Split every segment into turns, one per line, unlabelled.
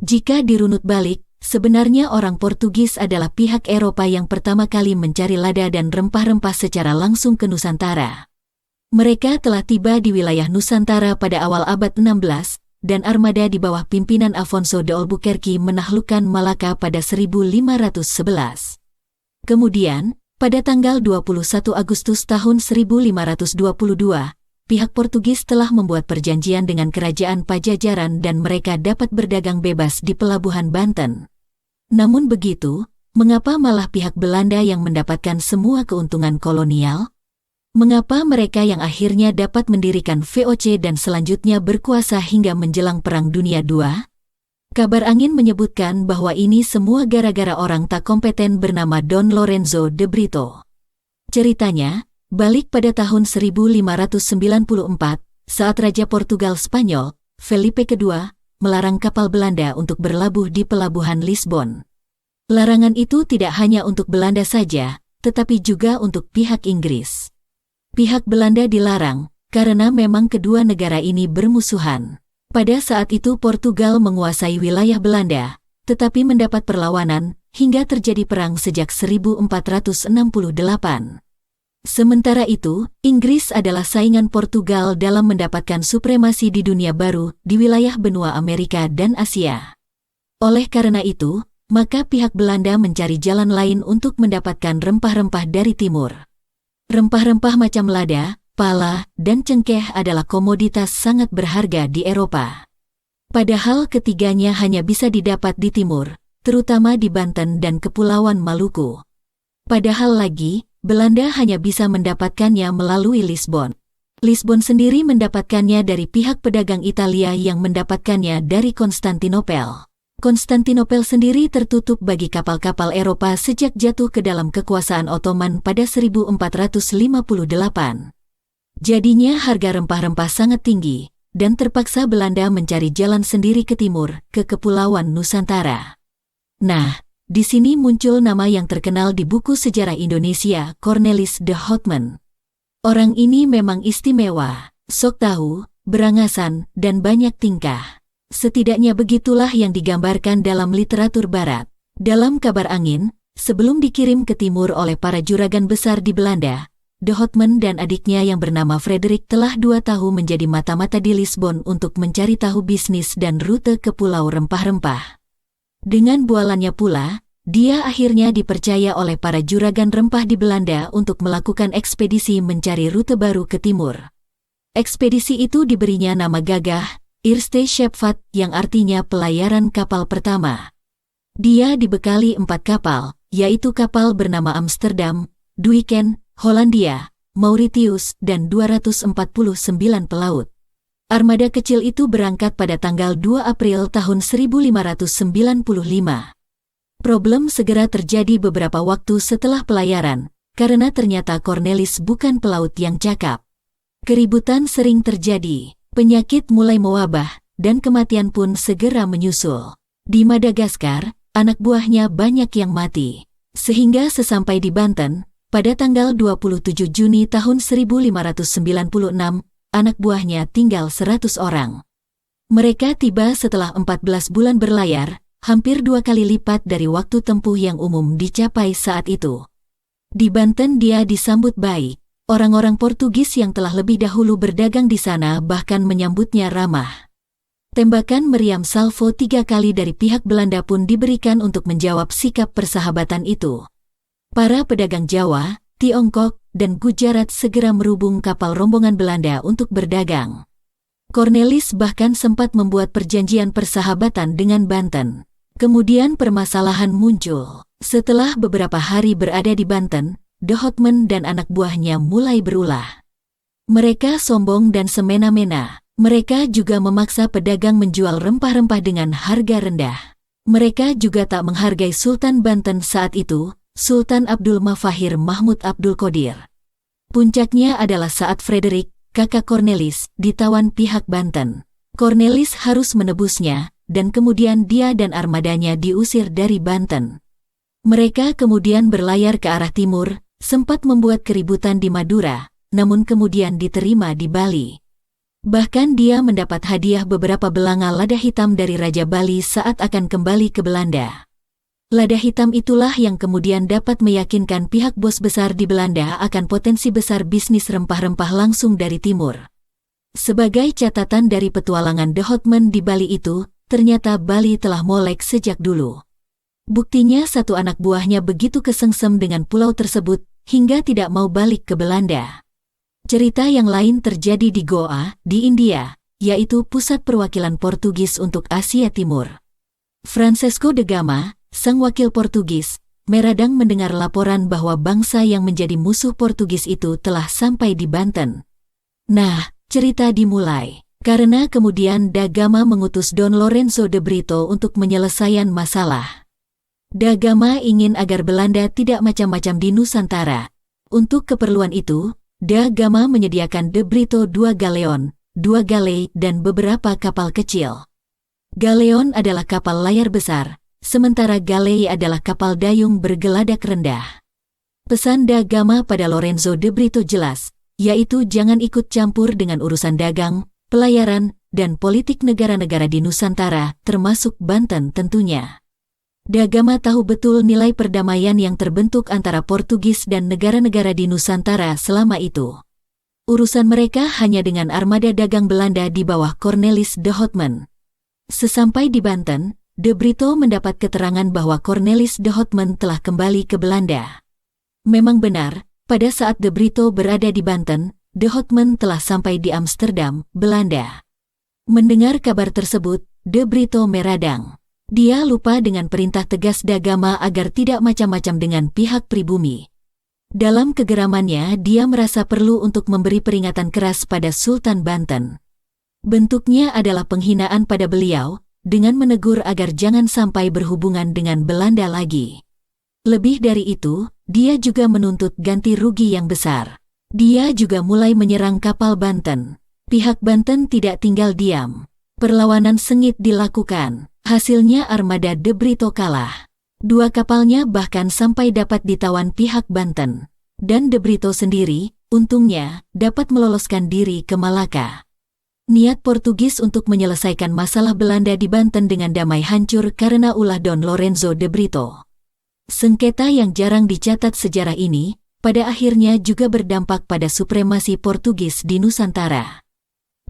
Jika dirunut balik, sebenarnya orang Portugis adalah pihak Eropa yang pertama kali mencari lada dan rempah-rempah secara langsung ke Nusantara. Mereka telah tiba di wilayah Nusantara pada awal abad 16, dan armada di bawah pimpinan Afonso de Albuquerque menaklukkan Malaka pada 1511. Kemudian, pada tanggal 21 Agustus tahun 1522, pihak Portugis telah membuat perjanjian dengan kerajaan Pajajaran dan mereka dapat berdagang bebas di pelabuhan Banten. Namun begitu, mengapa malah pihak Belanda yang mendapatkan semua keuntungan kolonial? Mengapa mereka yang akhirnya dapat mendirikan VOC dan selanjutnya berkuasa hingga menjelang Perang Dunia II? Kabar angin menyebutkan bahwa ini semua gara-gara orang tak kompeten bernama Don Lorenzo de Brito. Ceritanya, balik pada tahun 1594, saat Raja Portugal Spanyol, Felipe II, melarang kapal Belanda untuk berlabuh di pelabuhan Lisbon. Larangan itu tidak hanya untuk Belanda saja, tetapi juga untuk pihak Inggris. Pihak Belanda dilarang, karena memang kedua negara ini bermusuhan. Pada saat itu Portugal menguasai wilayah Belanda, tetapi mendapat perlawanan, hingga terjadi perang sejak 1468. Sementara itu, Inggris adalah saingan Portugal dalam mendapatkan supremasi di dunia baru, di wilayah benua Amerika dan Asia. Oleh karena itu, maka pihak Belanda mencari jalan lain untuk mendapatkan rempah-rempah dari timur. Rempah-rempah macam lada, pala, dan cengkeh adalah komoditas sangat berharga di Eropa. Padahal ketiganya hanya bisa didapat di timur, terutama di Banten dan Kepulauan Maluku. Padahal lagi, Belanda hanya bisa mendapatkannya melalui Lisbon. Lisbon sendiri mendapatkannya dari pihak pedagang Italia yang mendapatkannya dari Konstantinopel. Konstantinopel sendiri tertutup bagi kapal-kapal Eropa sejak jatuh ke dalam kekuasaan Ottoman pada 1458. Jadinya harga rempah-rempah sangat tinggi, dan terpaksa Belanda mencari jalan sendiri ke timur, ke Kepulauan Nusantara. Nah, di sini muncul nama yang terkenal di buku sejarah Indonesia, Cornelis de Houtman. Orang ini memang istimewa, sok tahu, berangasan, dan banyak tingkah. Setidaknya begitulah yang digambarkan dalam literatur barat. Dalam Kabar Angin, sebelum dikirim ke timur oleh para juragan besar di Belanda, de Houtman dan adiknya yang bernama Frederick telah 2 tahun menjadi mata-mata di Lisbon untuk mencari tahu bisnis dan rute ke pulau rempah-rempah. Dengan bualannya pula, dia akhirnya dipercaya oleh para juragan rempah di Belanda untuk melakukan ekspedisi mencari rute baru ke timur. Ekspedisi itu diberinya nama gagah, Eerste Scheepvaart, yang artinya pelayaran kapal pertama. Dia dibekali 4 kapal, yaitu kapal bernama Amsterdam, Duiken, Hollandia, Mauritius, dan 249 pelaut. Armada kecil itu berangkat pada tanggal 2 April tahun 1595. Problem segera terjadi beberapa waktu setelah pelayaran, karena ternyata Cornelis bukan pelaut yang cakap. Keributan sering terjadi. Penyakit mulai mewabah, dan kematian pun segera menyusul. Di Madagaskar, anak buahnya banyak yang mati. Sehingga sesampai di Banten, pada tanggal 27 Juni tahun 1596, anak buahnya tinggal 100 orang. Mereka tiba setelah 14 bulan berlayar, hampir 2 kali lipat dari waktu tempuh yang umum dicapai saat itu. Di Banten dia disambut baik. Orang-orang Portugis yang telah lebih dahulu berdagang di sana bahkan menyambutnya ramah. Tembakan meriam salvo 3 kali dari pihak Belanda pun diberikan untuk menjawab sikap persahabatan itu. Para pedagang Jawa, Tiongkok, dan Gujarat segera merubung kapal rombongan Belanda untuk berdagang. Cornelis bahkan sempat membuat perjanjian persahabatan dengan Banten. Kemudian permasalahan muncul. Setelah beberapa hari berada di Banten, de Houtman dan anak buahnya mulai berulah. Mereka sombong dan semena-mena. Mereka juga memaksa pedagang menjual rempah-rempah dengan harga rendah. Mereka juga tak menghargai Sultan Banten saat itu, Sultan Abdul Mafahir Mahmud Abdul Qadir. Puncaknya adalah saat Frederick, kakak Cornelis, ditawan pihak Banten. Cornelis harus menebusnya, dan kemudian dia dan armadanya diusir dari Banten. Mereka kemudian berlayar ke arah timur, sempat membuat keributan di Madura, namun kemudian diterima di Bali. Bahkan dia mendapat hadiah beberapa belanga lada hitam dari Raja Bali saat akan kembali ke Belanda. Lada hitam itulah yang kemudian dapat meyakinkan pihak bos besar di Belanda akan potensi besar bisnis rempah-rempah langsung dari timur. Sebagai catatan dari petualangan De Houtman di Bali itu, ternyata Bali telah molek sejak dulu. Buktinya satu anak buahnya begitu kesengsem dengan pulau tersebut, hingga tidak mau balik ke Belanda. Cerita yang lain terjadi di Goa, di India, yaitu pusat perwakilan Portugis untuk Asia Timur. Francisco de Gama, sang wakil Portugis, meradang mendengar laporan bahwa bangsa yang menjadi musuh Portugis itu telah sampai di Banten. Nah, cerita dimulai karena kemudian Da Gama mengutus Don Lorenzo de Brito untuk menyelesaikan masalah. Da Gama ingin agar Belanda tidak macam-macam di Nusantara. Untuk keperluan itu, Da Gama menyediakan De Brito 2 galeon, 2 galei dan beberapa kapal kecil. Galeon adalah kapal layar besar, sementara galei adalah kapal dayung bergeladak rendah. Pesan Da Gama pada Lorenzo de Brito jelas, yaitu jangan ikut campur dengan urusan dagang, pelayaran, dan politik negara-negara di Nusantara, termasuk Banten tentunya. Da Gama tahu betul nilai perdamaian yang terbentuk antara Portugis dan negara-negara di Nusantara selama itu. Urusan mereka hanya dengan armada dagang Belanda di bawah Cornelis de Houtman. Sesampai di Banten, De Brito mendapat keterangan bahwa Cornelis de Houtman telah kembali ke Belanda. Memang benar, pada saat De Brito berada di Banten, de Houtman telah sampai di Amsterdam, Belanda. Mendengar kabar tersebut, De Brito meradang. Dia lupa dengan perintah tegas Da Gama agar tidak macam-macam dengan pihak pribumi. Dalam kegeramannya, dia merasa perlu untuk memberi peringatan keras pada Sultan Banten. Bentuknya adalah penghinaan pada beliau, dengan menegur agar jangan sampai berhubungan dengan Belanda lagi. Lebih dari itu, dia juga menuntut ganti rugi yang besar. Dia juga mulai menyerang kapal Banten. Pihak Banten tidak tinggal diam. Perlawanan sengit dilakukan. Hasilnya armada De Brito kalah. 2 kapalnya bahkan sampai dapat ditawan pihak Banten. Dan De Brito sendiri, untungnya, dapat meloloskan diri ke Malaka. Niat Portugis untuk menyelesaikan masalah Belanda di Banten dengan damai hancur karena ulah Don Lorenzo de Brito. Sengketa yang jarang dicatat sejarah ini, pada akhirnya juga berdampak pada supremasi Portugis di Nusantara.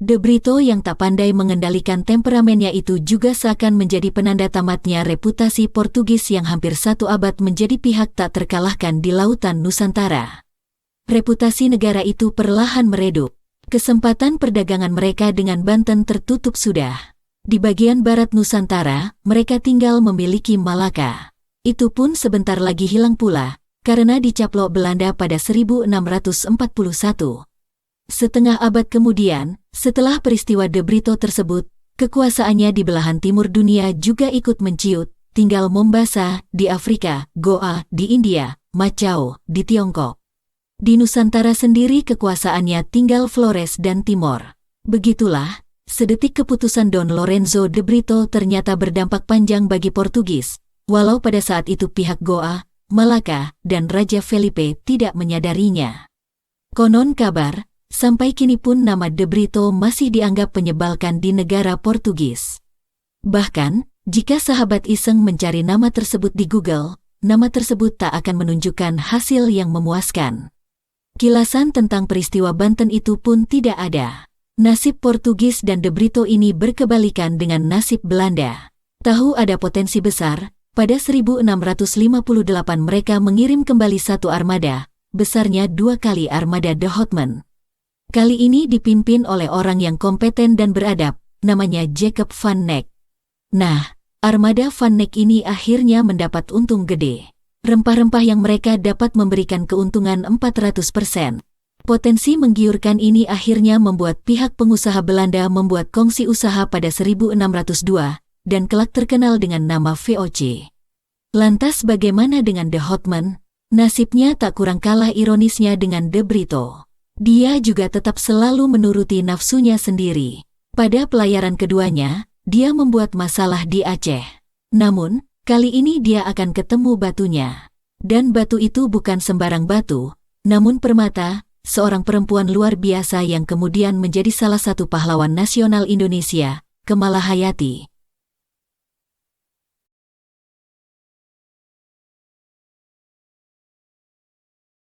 De Brito yang tak pandai mengendalikan temperamennya itu juga seakan menjadi penanda tamatnya reputasi Portugis yang hampir 1 abad menjadi pihak tak terkalahkan di lautan Nusantara. Reputasi negara itu perlahan meredup. Kesempatan perdagangan mereka dengan Banten tertutup sudah. Di bagian barat Nusantara, mereka tinggal memiliki Malaka. Itu pun sebentar lagi hilang pula, karena dicaplok Belanda pada 1641. Setengah abad kemudian, setelah peristiwa De Brito tersebut, kekuasaannya di belahan timur dunia juga ikut menciut, tinggal Mombasa, di Afrika, Goa, di India, Macau, di Tiongkok. Di Nusantara sendiri kekuasaannya tinggal Flores dan Timor. Begitulah, sedetik keputusan Don Lorenzo de Brito ternyata berdampak panjang bagi Portugis, walau pada saat itu pihak Goa, Malaka, dan Raja Felipe tidak menyadarinya. Konon kabar, sampai kini pun nama De Brito masih dianggap menyebalkan di negara Portugis. Bahkan, jika sahabat iseng mencari nama tersebut di Google, nama tersebut tak akan menunjukkan hasil yang memuaskan. Kilasan tentang peristiwa Banten itu pun tidak ada. Nasib Portugis dan De Brito ini berkebalikan dengan nasib Belanda. Tahu ada potensi besar, pada 1658 mereka mengirim kembali 1 armada, besarnya 2 kali armada De Houtman. Kali ini dipimpin oleh orang yang kompeten dan beradab, namanya Jacob van Neck. Nah, armada van Neck ini akhirnya mendapat untung gede. Rempah-rempah yang mereka dapat memberikan keuntungan 400%. Potensi menggiurkan ini akhirnya membuat pihak pengusaha Belanda membuat kongsi usaha pada 1602, dan kelak terkenal dengan nama VOC. Lantas bagaimana dengan De Houtman? Nasibnya tak kurang kalah ironisnya dengan De Brito. Dia juga tetap selalu menuruti nafsunya sendiri. Pada pelayaran keduanya, dia membuat masalah di Aceh. Namun, kali ini dia akan ketemu batunya. Dan batu itu bukan sembarang batu, namun permata, seorang perempuan luar biasa yang kemudian menjadi salah satu pahlawan nasional Indonesia, Kemala Hayati.